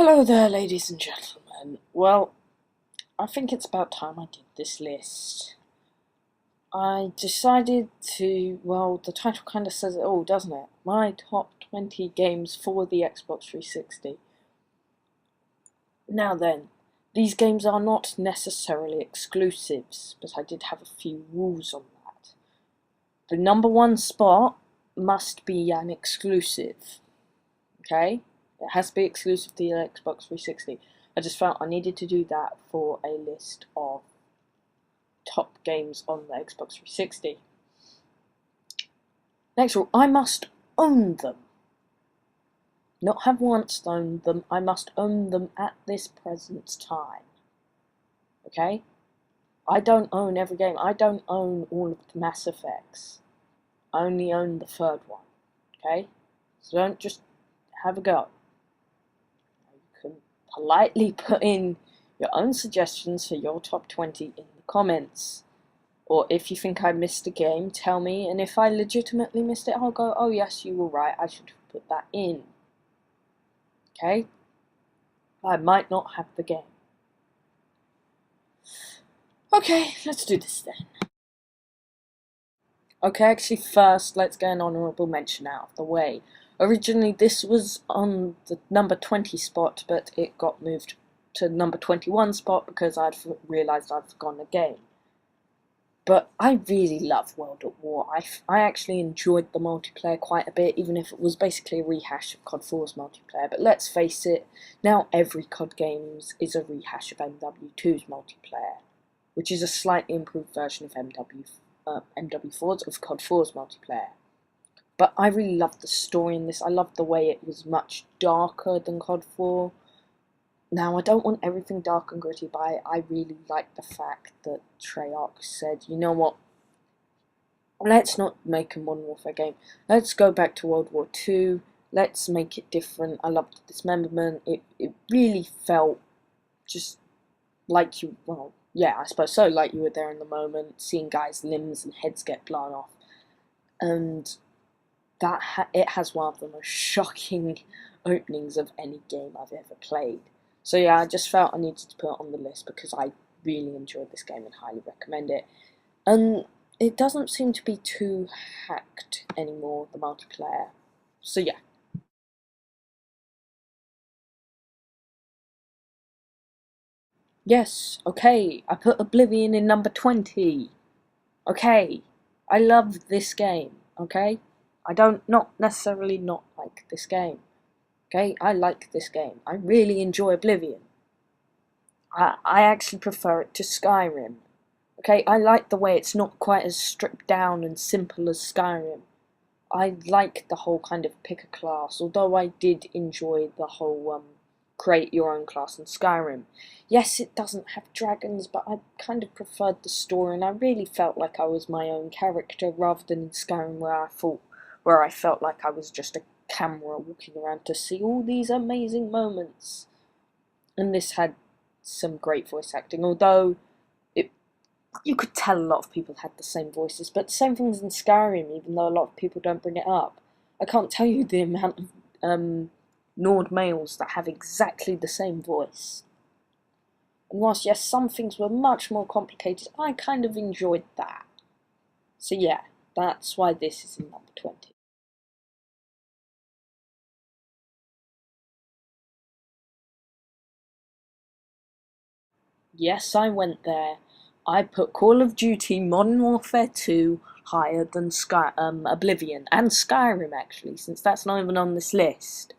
Hello there, ladies and gentlemen. Well, I think it's about time I did this list. I decided the title kind of says it all, doesn't it? My top 20 games for the Xbox 360. Now then, these games are not necessarily exclusives, but I did have a few rules on that. The number one spot must be an exclusive, okay? It has to be exclusive to the Xbox 360. I just felt I needed to do that for a list of top games on the Xbox 360. Next rule, I must own them. Not have once owned them, I must own them at this present time. Okay? I don't own every game. I don't own all of the Mass Effects. I only own the third one. Okay? So don't just have a go. You can politely put in your own suggestions for your top 20 in the comments. Or if you think I missed a game, tell me, and if I legitimately missed it, I'll go, oh yes, you were right, I should have put that in. Okay? I might not have the game. Okay, let's do this then. Okay, actually first, let's get an honourable mention out of the way. Originally this was on the number 20 spot, but it got moved to number 21 spot because I'd realised I'd forgotten a game. But I really love World at War. I actually enjoyed the multiplayer quite a bit, even if it was basically a rehash of COD 4's multiplayer. But let's face it, now every COD game is a rehash of MW2's multiplayer, which is a slightly improved version of MW4's, of COD 4's multiplayer. But I really loved the story in this. I loved the way it was much darker than COD 4. Now, I don't want everything dark and gritty, but I really like the fact that Treyarch said, you know what, let's not make a Modern Warfare game. Let's go back to World War II. Let's make it different. I loved the dismemberment. It really felt just like you, well, yeah, I suppose so, like you were there in the moment, seeing guys' limbs and heads get blown off. And it has one of the most shocking openings of any game I've ever played. So yeah, I just felt I needed to put it on the list because I really enjoyed this game and highly recommend it. And it doesn't seem to be too hacked anymore, the multiplayer. So yeah. Yes, okay, I put Oblivion in number 20. Okay, I love this game, okay? I don't not necessarily not like this game. Okay, I like this game. I really enjoy Oblivion. I actually prefer it to Skyrim. Okay, I like the way it's not quite as stripped down and simple as Skyrim. I like the whole kind of pick a class, although I did enjoy the whole create your own class in Skyrim. Yes, it doesn't have dragons, but I kind of preferred the story, and I really felt like I was my own character rather than in Skyrim where I felt like I was just a camera walking around to see all these amazing moments. And this had some great voice acting, although it you could tell a lot of people had the same voices, but same things in Skyrim, even though a lot of people don't bring it up. I can't tell you the amount of Nord males that have exactly the same voice. And whilst, yes, some things were much more complicated, I kind of enjoyed that. So yeah, that's why this is in number 20. Yes, I went there. I put Call of Duty Modern Warfare 2 higher than Oblivion, and Skyrim actually, since that's not even on this list.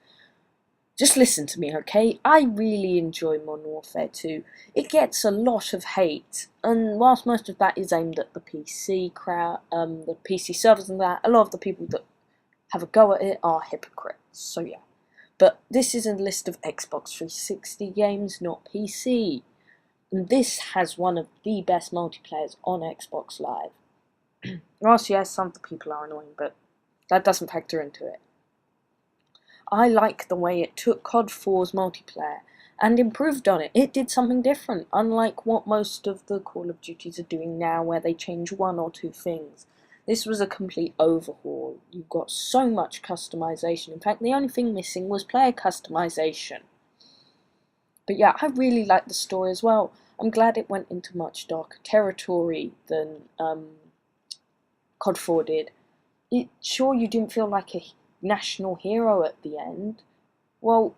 Just listen to me, okay? I really enjoy Modern Warfare 2. It gets a lot of hate, and whilst most of that is aimed at the PC crowd, the PC servers and that, a lot of the people that have a go at it are hypocrites, so yeah. But this is a list of Xbox 360 games, not PC. And this has one of the best multiplayers on Xbox Live. Whilst yes, some of the people are annoying, but that doesn't factor into it. I like the way it took COD 4's multiplayer and improved on it. It did something different, unlike what most of the Call of Duties are doing now, where they change one or two things. This was a complete overhaul. You got so much customization. In fact, the only thing missing was player customization. But yeah, I really liked the story as well. I'm glad it went into much darker territory than COD 4 did. Sure, you didn't feel like a national hero at the end. Well,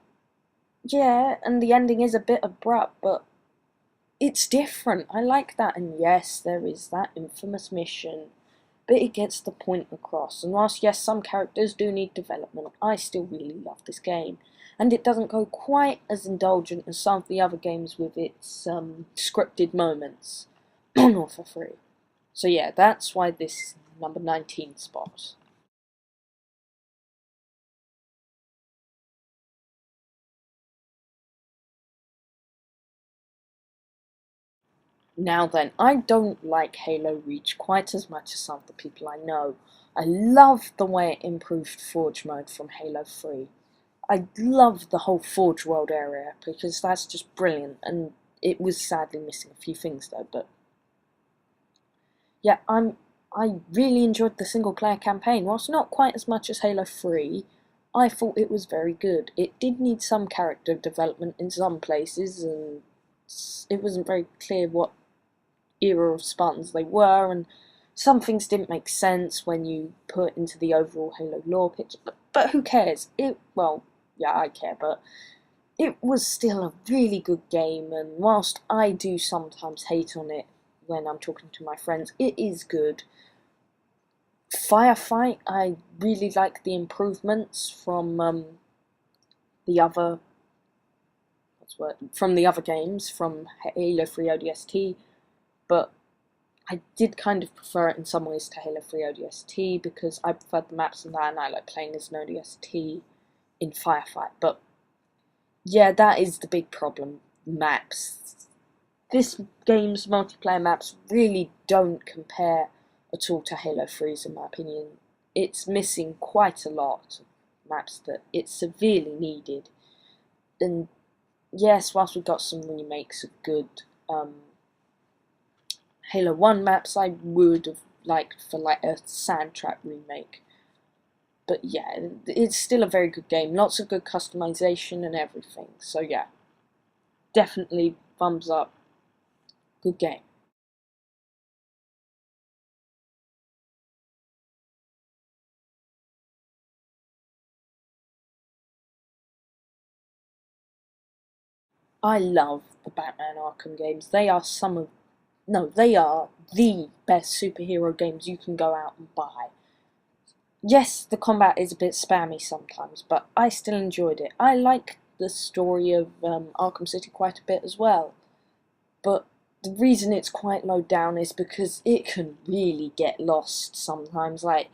yeah, and the ending is a bit abrupt, but it's different. I like that, and yes, there is that infamous mission, but it gets the point across. And whilst, yes, some characters do need development, I still really love this game. And it doesn't go quite as indulgent as some of the other games with its scripted moments on Offer Free. So yeah, that's why this is number 19 spot. Now then, I don't like Halo Reach quite as much as some of the people I know. I love the way it improved Forge mode from Halo 3. I love the whole Forge World area because that's just brilliant, and it was sadly missing a few things though, but yeah, I really enjoyed the single player campaign. Whilst not quite as much as Halo 3, I thought it was very good. It did need some character development in some places, and it wasn't very clear what era of Spartans they were, and some things didn't make sense when you put into the overall Halo lore picture. But who cares? Well, yeah, I care, but it was still a really good game, and whilst I do sometimes hate on it when I'm talking to my friends, it is good. Firefight, I really like the improvements from the other from the other games from Halo 3 ODST, but I did kind of prefer it in some ways to Halo 3 ODST because I preferred the maps and that, and I like playing as an ODST in Firefight. But yeah, that is the big problem. Maps. This game's multiplayer maps really don't compare at all to Halo 3's, in my opinion. It's missing quite a lot of maps that it severely needed. And yes, whilst we've got some remakes of good Halo 1 maps, I would have liked for like a Sandtrap remake. But yeah, it's still a very good game. Lots of good customization and everything. So yeah, definitely thumbs up. Good game. I love the Batman Arkham games. They are some of no, they are the best superhero games you can go out and buy. Yes, the combat is a bit spammy sometimes, but I still enjoyed it. I like the story of Arkham City quite a bit as well. But the reason it's quite low down is because it can really get lost sometimes. Like,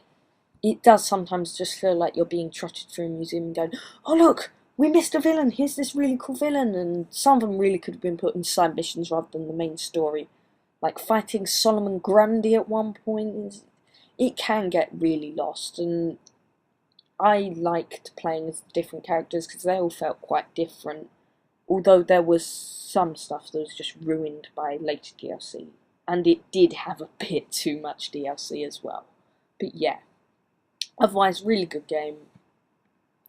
it does sometimes just feel like you're being trotted through a museum and going, oh look, we missed a villain, here's this really cool villain, and some of them really could have been put in side missions rather than the main story. Like fighting Solomon Grundy at one point, it can get really lost, and I liked playing as different characters because they all felt quite different, although there was some stuff that was just ruined by later DLC, and it did have a bit too much DLC as well. But yeah, otherwise, really good game.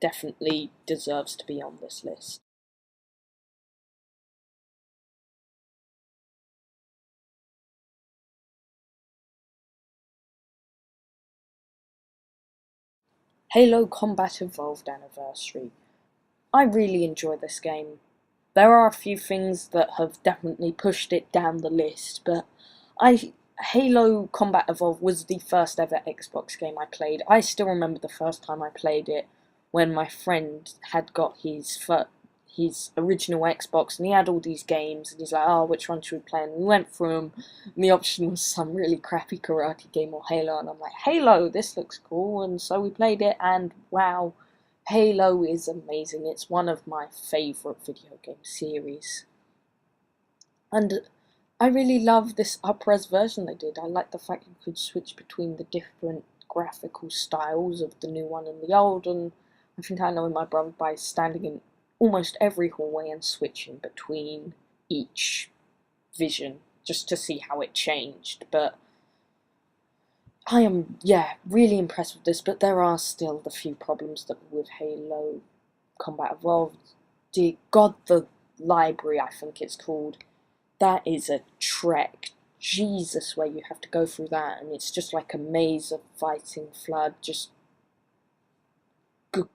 Definitely deserves to be on this list. Halo Combat Evolved Anniversary. I really enjoy this game. There are a few things that have definitely pushed it down the list, but I Halo Combat Evolved was the first ever Xbox game I played. I still remember the first time I played it when my friend had got his original Xbox, and he had all these games, and he's like, oh, which one should we play? And we went through them, and the option was some really crappy karate game or Halo, and I'm like, Halo, this looks cool, and so we played it, and wow, Halo is amazing. It's one of my favourite video game series. And I really love this up-res version they did. I like the fact you could switch between the different graphical styles of the new one and the old, and I think I know my brother by standing in almost every hallway and switching between each vision just to see how it changed. But I am, yeah, really impressed with this, but there are still the few problems that with Halo Combat Evolved. Dear God, the Library, I think it's called. That is a trek. Jesus, where you have to go through that, and it's just like a maze of fighting Flood. Just,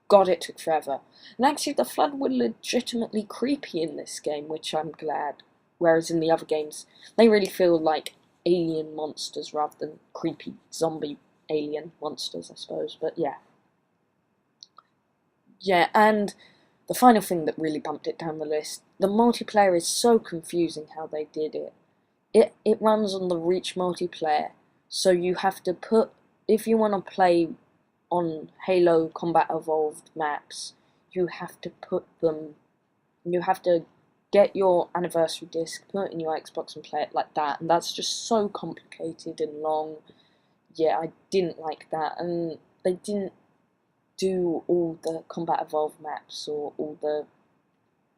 God, it took forever. And actually, the Flood were legitimately creepy in this game, which I'm glad. Whereas in the other games, they really feel like alien monsters rather than creepy zombie alien monsters, I suppose. But yeah. Yeah, and the final thing that really bumped it down the list, the multiplayer is so confusing how they did it. It runs on the Reach multiplayer, so you have to put, if you want to play on Halo Combat Evolved maps, you have to get your anniversary disc, put it in your Xbox and play it like that, and that's just so complicated and long. Yeah, I didn't like that, and they didn't do all the Combat Evolved maps or all the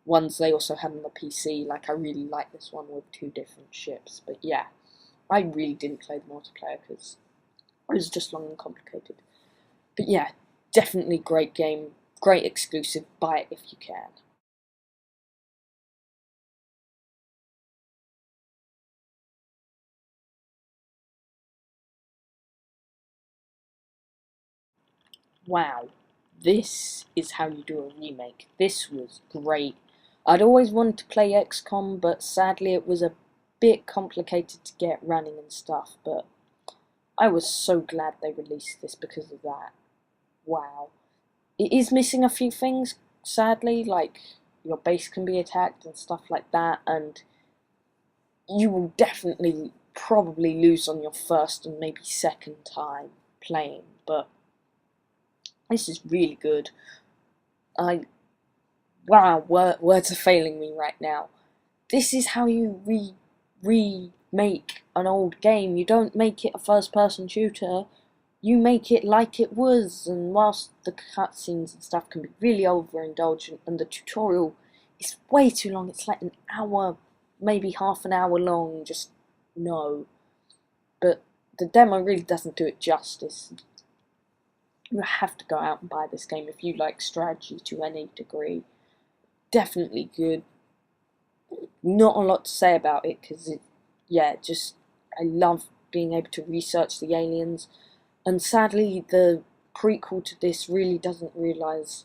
ones they also had on the PC. Like, I really like this one with 2 different ships, but yeah, I really didn't play the multiplayer because it was just long and complicated. But yeah, definitely great game, great exclusive, buy it if you can. Wow, this is how you do a remake. This was great. I'd always wanted to play XCOM, but sadly it was a bit complicated to get running and stuff, but I was so glad they released this because of that. Wow. It is missing a few things, sadly, like your base can be attacked and stuff like that, and you will definitely probably lose on your first and maybe second time playing, but this is really good. I Wow, words are failing me right now. This is how you remake an old game. You don't make it a first-person shooter. You make it like it was. And whilst the cutscenes and stuff can be really overindulgent, and the tutorial is way too long, it's like an hour, maybe half an hour long. Just no. But the demo really doesn't do it justice. You have to go out and buy this game if you like strategy to any degree. Definitely good. Not a lot to say about it because yeah, just I love being able to research the aliens, and sadly the prequel to this really doesn't realise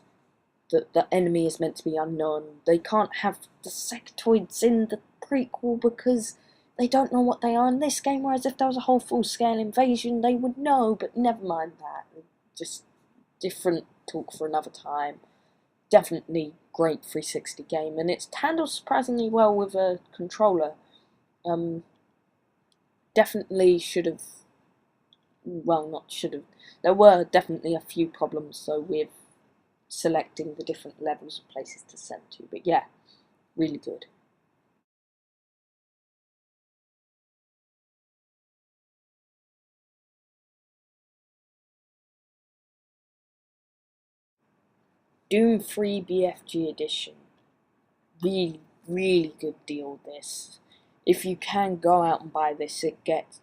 that the enemy is meant to be unknown. They can't have the sectoids in the prequel because they don't know what they are in this game, whereas if there was a whole full-scale invasion they would know, but never mind that. Just different talk for another time. Definitely great 360 game, and it's handled surprisingly well with a controller. Um, Definitely should have, well, not should have. There were definitely a few problems though with selecting the different levels of places to send to, but yeah, really good. Doom 3 BFG edition. Really, really good deal. This, if you can go out and buy this,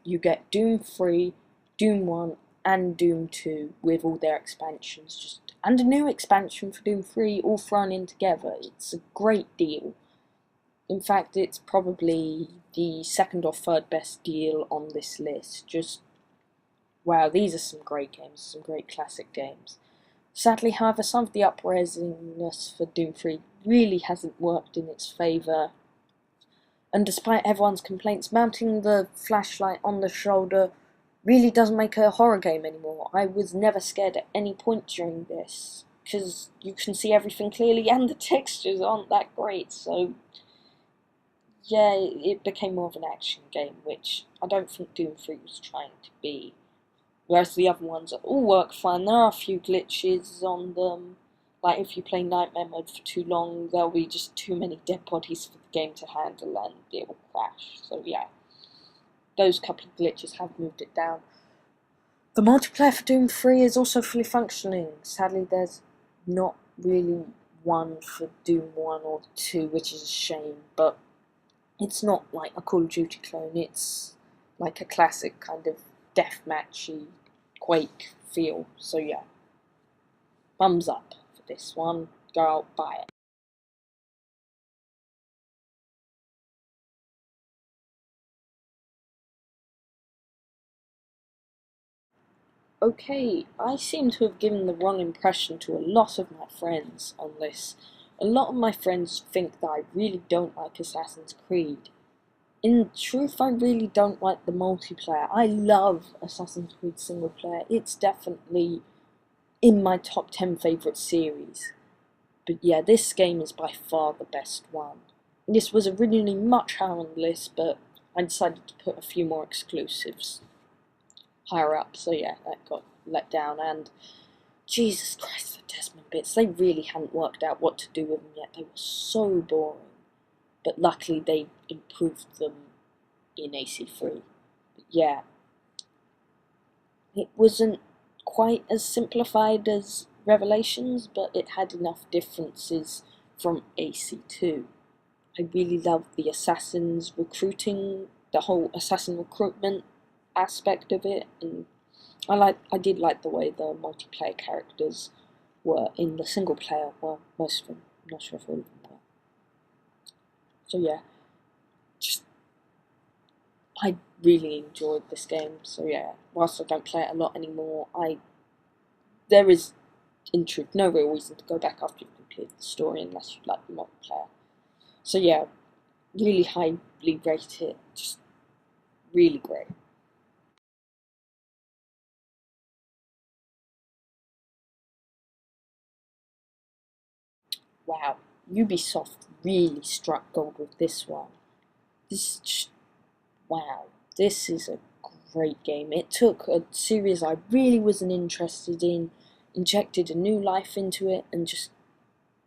you get Doom 3, Doom 1, and Doom 2 with all their expansions, and a new expansion for Doom 3 all thrown in together. It's a great deal. In fact, it's probably the second or third best deal on this list. Just wow, these are some great games, some great classic games. Sadly, however, some of the upresiness for Doom 3 really hasn't worked in its favour, and despite everyone's complaints, mounting the flashlight on the shoulder really doesn't make it a horror game anymore. I was never scared at any point during this, because you can see everything clearly and the textures aren't that great, so yeah, it became more of an action game, which I don't think Doom 3 was trying to be. Whereas the other ones all work fine. There are a few glitches on them. Like if you play Nightmare mode for too long, there'll be just too many dead bodies for the game to handle and it will crash. So yeah, those couple of glitches have moved it down. The multiplayer for Doom 3 is also fully functioning. Sadly, there's not really one for Doom 1 or 2, which is a shame, but it's not like a Call of Duty clone, it's like a classic kind of deathmatchy Quake feel. So yeah, thumbs up for this one. Go out, buy it. Okay, I seem to have given the wrong impression to a lot of my friends on this. A lot of my friends think that I really don't like Assassin's Creed. In truth, I really don't like the multiplayer. I love Assassin's Creed single player. It's definitely in my top 10 favourite series. But yeah, this game is by far the best one. This was originally much higher on the list, but I decided to put a few more exclusives higher up, so yeah, that got let down. And Jesus Christ, the Desmond bits, they really hadn't worked out what to do with them yet. They were so boring. But luckily they improved them in AC3. But yeah, it wasn't quite as simplified as Revelations, but it had enough differences from AC2. I really loved the assassins recruiting, the whole assassin recruitment aspect of it, and I did like the way the multiplayer characters were in the single player. Well, most of them. I'm not sure if all of them were. So yeah, just I really enjoyed this game. So yeah, whilst I don't play it a lot anymore, there is in truth no real reason to go back after you've completed the story unless you like the multiplayer. So yeah, really highly rate it. Just really great. Wow, Ubisoft really struck gold with this one. This just, wow, this is a great game. It took a series I really wasn't interested in, injected a new life into it, and just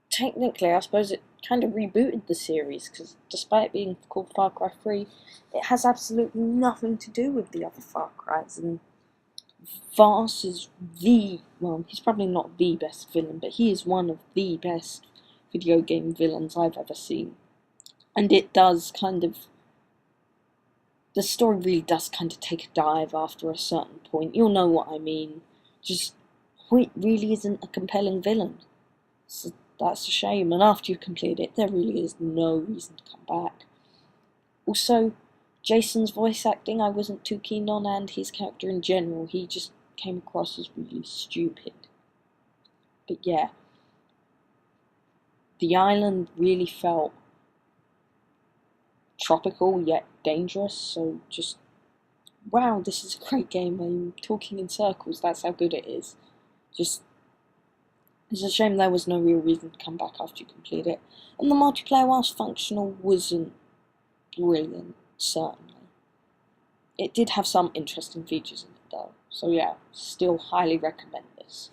technically, I suppose it kind of rebooted the series because despite being called Far Cry 3, it has absolutely nothing to do with the other Far Cries. And Vars is well, he's probably not the best villain, but he is one of the best video game villains I've ever seen. And it does kind of, the story really does kind of take a dive after a certain point. You'll know what I mean. Just, Hoyt really isn't a compelling villain. So that's a shame, and after you complete it, there really is no reason to come back. Also, Jason's voice acting I wasn't too keen on, and his character in general, he just came across as really stupid. But yeah, the island really felt tropical yet dangerous, so just wow, this is a great game. I'm talking in circles, that's how good it is. Just, it's a shame there was no real reason to come back after you complete it. And the multiplayer, whilst functional, wasn't brilliant, certainly. It did have some interesting features in it though, so yeah, still highly recommend this.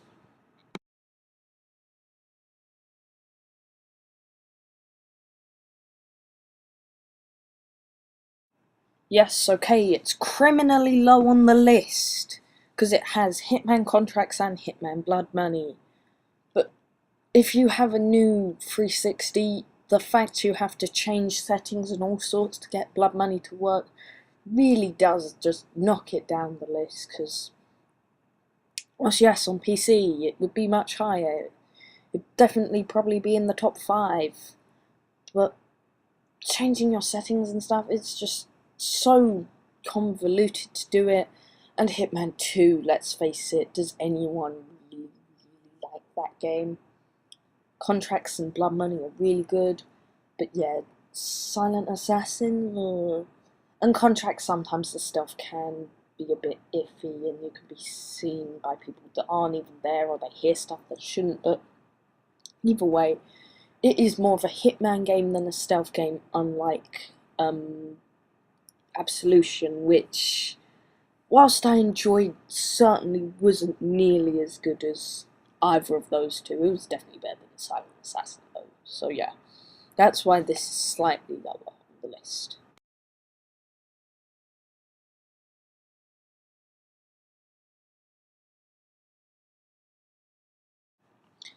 Yes, okay, it's criminally low on the list, because it has Hitman Contracts and Hitman Blood Money. But if you have a new 360, the fact you have to change settings and all sorts to get Blood Money to work really does just knock it down the list, because, well, yes, on PC it would be much higher. It'd definitely probably be in the top 5, but changing your settings and stuff, it's just so convoluted to do it. And Hitman 2, let's face it, does anyone really, really like that game? Contracts and Blood Money are really good, but yeah, Silent Assassin, and Contracts, sometimes the stuff can be a bit iffy and you can be seen by people that aren't even there, or they hear stuff that shouldn't, but either way, it is more of a Hitman game than a stealth game, unlike Absolution, which, whilst I enjoyed, certainly wasn't nearly as good as either of those two. It was definitely better than Silent Assassin, though. So yeah, that's why this is slightly lower on the list.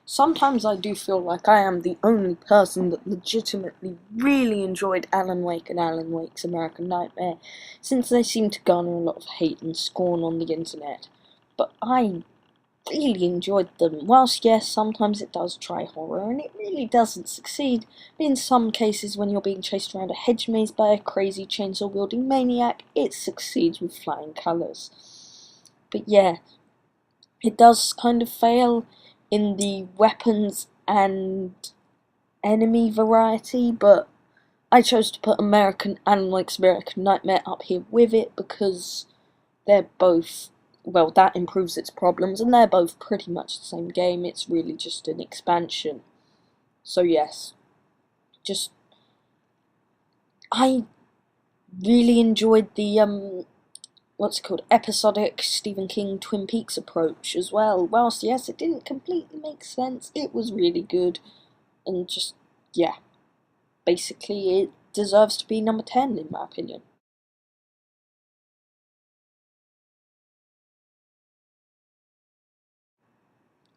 Sometimes I do feel like I am the only person that legitimately really enjoyed Alan Wake and Alan Wake's American Nightmare, since they seem to garner a lot of hate and scorn on the internet. But I really enjoyed them. Whilst yes, sometimes it does try horror, and it really doesn't succeed. But in some cases, when you're being chased around a hedge maze by a crazy chainsaw-wielding maniac, it succeeds with flying colours. But yeah, It does kind of fail in the weapons and enemy variety, but I chose to put American Alan Wake's American Nightmare up here with it because they're both, well, that improves its problems, and they're both pretty much the same game. It's really just an expansion. So yes, just I really enjoyed the what's it called, episodic Stephen King Twin Peaks approach as well. Whilst yes, it didn't completely make sense, it was really good, and just yeah, basically it deserves to be number 10 in my opinion.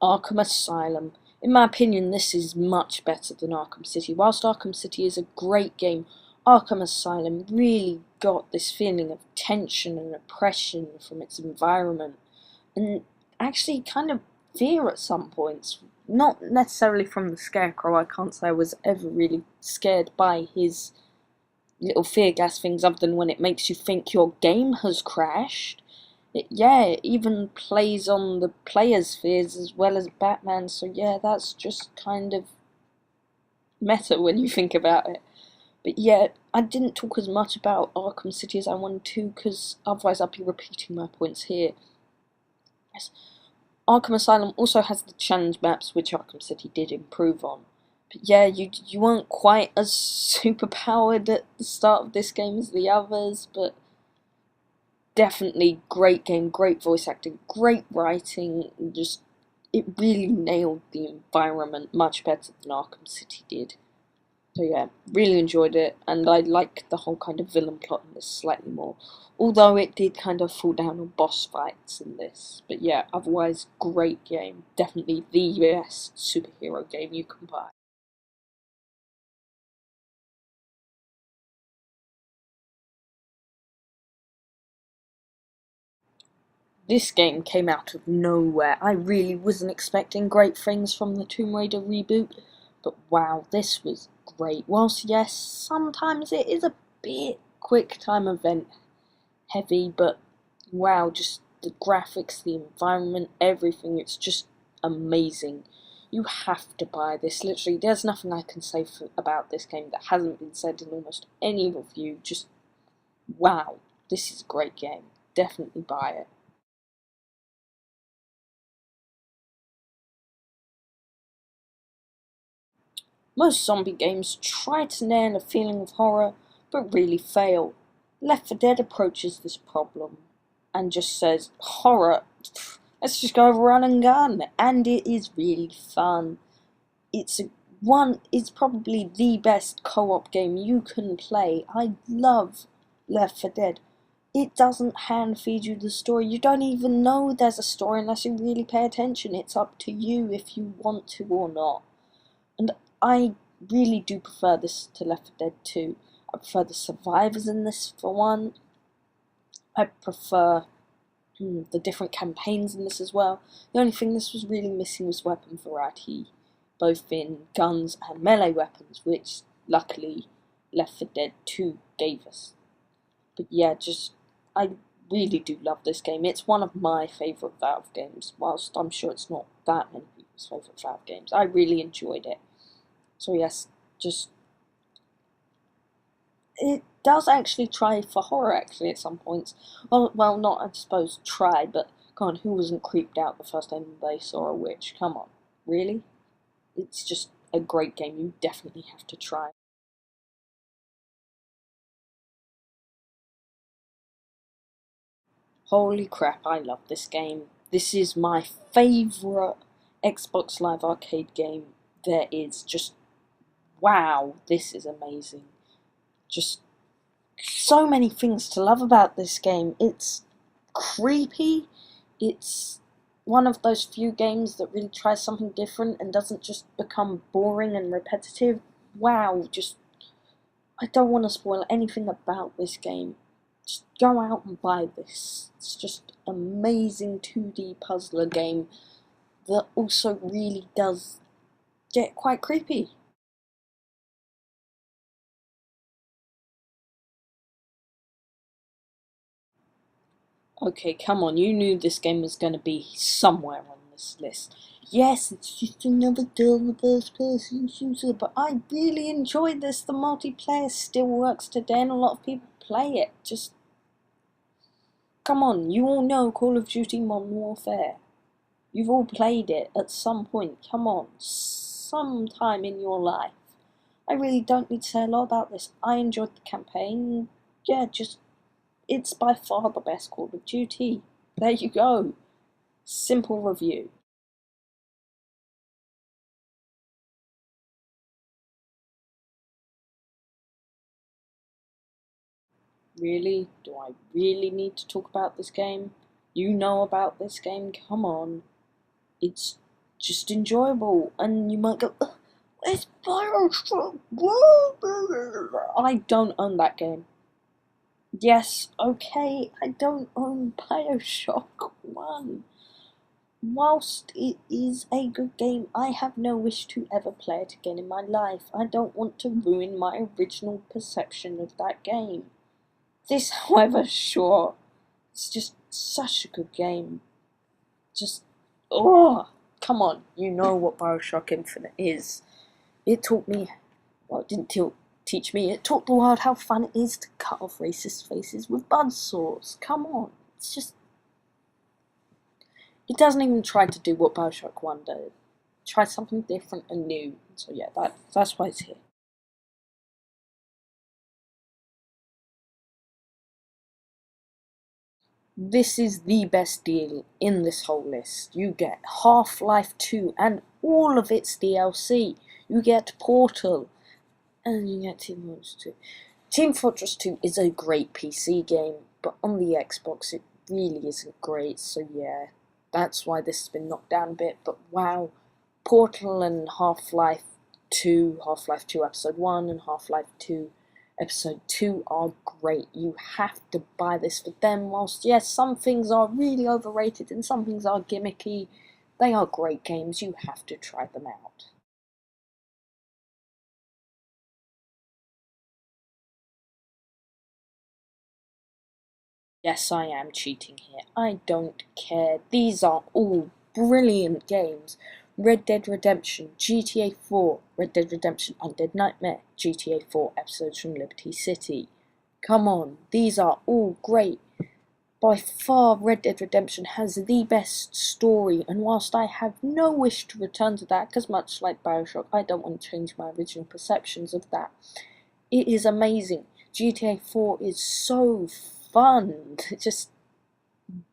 Arkham Asylum. In my opinion, this is much better than Arkham City. Whilst Arkham City is a great game, Arkham Asylum really got this feeling of tension and oppression from its environment, and actually kind of fear at some points. Not necessarily from the Scarecrow, I can't say I was ever really scared by his little fear gas things other than when it makes you think your game has crashed. Yeah, it even plays on the player's fears as well as Batman, so yeah, that's just kind of meta when you think about it. But yeah, I didn't talk as much about Arkham City as I wanted to, because otherwise I'd be repeating my points here. Yes, Arkham Asylum also has the challenge maps, which Arkham City did improve on. But yeah, you weren't quite as superpowered at the start of this game as the others, but definitely great game, great voice acting, great writing, just it really nailed the environment much better than Arkham City did. So yeah, really enjoyed it, and I like the whole kind of villain plot in this slightly more. Although it did kind of fall down on boss fights in this. But yeah, otherwise great game. Definitely the best superhero game you can buy. This game came out of nowhere. I really wasn't expecting great things from the Tomb Raider reboot, but wow, this was great. Whilst yes, sometimes it is a bit quick time event heavy, but wow, just the graphics, the environment, everything, it's just amazing. You have to buy this. Literally, there's nothing I can say about this game that hasn't been said in almost any review. Just wow, this is a great game. Definitely buy it. Most zombie games try to nail a feeling of horror, but really fail. Left 4 Dead approaches this problem and just says, horror, let's just go run and gun, and it is really fun. It's probably the best co-op game you can play. I love Left 4 Dead. It doesn't hand feed you the story. You don't even know there's a story unless you really pay attention. It's up to you if you want to or not. And I really do prefer this to Left 4 Dead 2. I prefer the survivors in this for one. I prefer the different campaigns in this as well. The only thing this was really missing was weapon variety, both in guns and melee weapons, which luckily Left 4 Dead 2 gave us. But yeah, just I really do love this game. It's one of my favourite Valve games, whilst I'm sure it's not that many people's favourite Valve games. I really enjoyed it. So yes, just it does actually try for horror actually at some points. Well, not I suppose try, but God, who wasn't creeped out the first time they saw a witch? Come on, really? It's just a great game. You definitely have to try. Holy crap, I love this game. This is my favourite Xbox Live Arcade game there is. Just wow, this is amazing. Just so many things to love about this game. It's creepy. It's one of those few games that really tries something different and doesn't just become boring and repetitive. Wow, just I don't want to spoil anything about this game. Just go out and buy this. It's just amazing 2D puzzler game that also really does get quite creepy. Okay, come on, you knew this game was going to be somewhere on this list. Yes, it's just another dull first-person shooter, but I really enjoyed this. The multiplayer still works today and a lot of people play it. Just, come on, you all know Call of Duty Modern Warfare. You've all played it at some point. Come on, sometime in your life. I really don't need to say a lot about this. I enjoyed the campaign. Yeah, just, it's by far the best Call of Duty. There you go. Simple review. Really? Do I really need to talk about this game? You know about this game? Come on. It's just enjoyable. And you might go, it's Bioshock. I don't own that game. Yes, okay, I don't own Bioshock 1. Whilst it is a good game, I have no wish to ever play it again in my life. I don't want to ruin my original perception of that game. This, however, sure, it's just such a good game. Just, oh, come on, you know what Bioshock Infinite is. It taught me, well, it didn't teach me, it taught the world how fun it is to cut off racist faces with buzzsaws. Come on, it's just, it doesn't even try to do what Bioshock 1 did. Try something different and new. So yeah, that's why it's here. This is the best deal in this whole list. You get Half-Life 2 and all of its DLC. You get Portal, and you get Team Fortress 2. Team Fortress 2 is a great PC game, but on the Xbox it really isn't great, so yeah, that's why this has been knocked down a bit, but wow, Portal and Half-Life 2, Half-Life 2 Episode 1 and Half-Life 2 Episode 2 are great. You have to buy this for them, whilst yes, some things are really overrated and some things are gimmicky, they are great games, you have to try them out. Yes, I am cheating here. I don't care. These are all brilliant games. Red Dead Redemption, GTA 4, Red Dead Redemption Undead Nightmare, GTA 4 Episodes from Liberty City. Come on, these are all great. By far, Red Dead Redemption has the best story, and whilst I have no wish to return to that, because much like Bioshock, I don't want to change my original perceptions of that, it is amazing. GTA 4 is so fun, just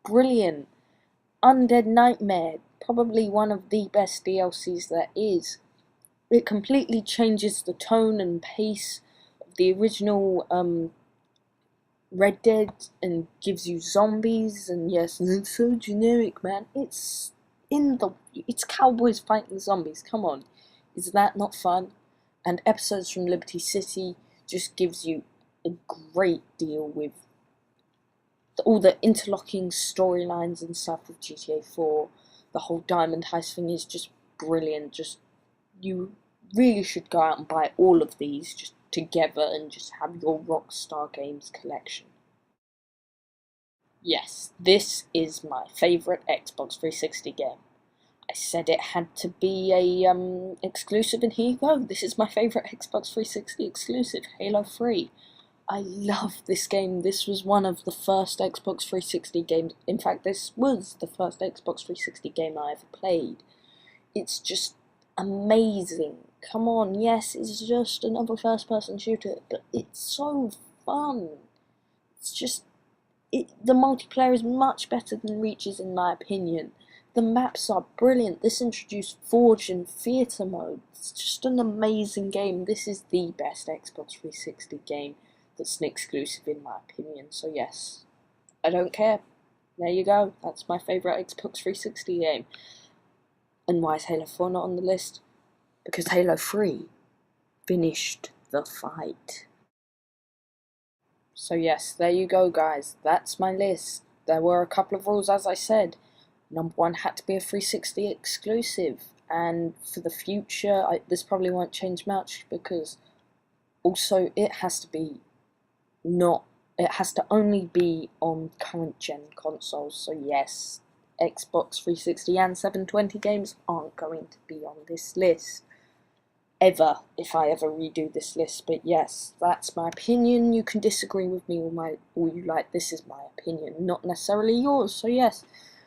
brilliant. Undead Nightmare, probably one of the best DLCs there is. It completely changes the tone and pace of the original Red Dead and gives you zombies, and yes, and it's so generic, man. It's cowboys fighting zombies. Come on, is that not fun? And Episodes from Liberty City just gives you a great deal with all the interlocking storylines and stuff with GTA 4. The whole Diamond Heist thing is just brilliant. Just, you really should go out and buy all of these just together and just have your Rockstar Games collection. Yes, this is my favourite Xbox 360 game. I said it had to be a exclusive, and here you go. This is my favourite Xbox 360 exclusive, Halo 3. I love this game. This was one of the first Xbox 360 games. In fact, this was the first Xbox 360 game I ever played. It's just amazing. Come on, yes, it's just another first person shooter, but it's so fun. It's just, the multiplayer is much better than Reaches in my opinion. The maps are brilliant. This introduced Forge and Theatre mode. It's just an amazing game. This is the best Xbox 360 game that's an exclusive in my opinion. So yes, I don't care. There you go. That's my favourite Xbox 360 game. And why is Halo 4 not on the list? Because Halo 3 finished the fight. So yes, there you go guys, that's my list. There were a couple of rules as I said. Number one had to be a 360 exclusive, and for the future, this probably won't change much because also it has to be not it has to only be on current gen consoles. So yes, Xbox 360 and 720 games aren't going to be on this list ever, if I ever redo this list. But yes, that's my opinion. You can disagree with me all you like. This is my opinion, not necessarily yours. So yes,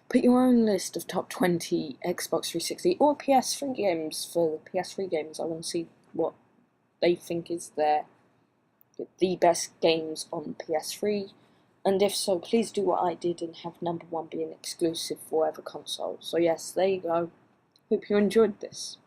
put your own list of top 20 Xbox 360 or PS3 games for the PS3 games. I want to see what they think is the best games on PS3. And if so, please do what I did and have number one be an exclusive for whatever console. So yes, there you go. Hope you enjoyed this.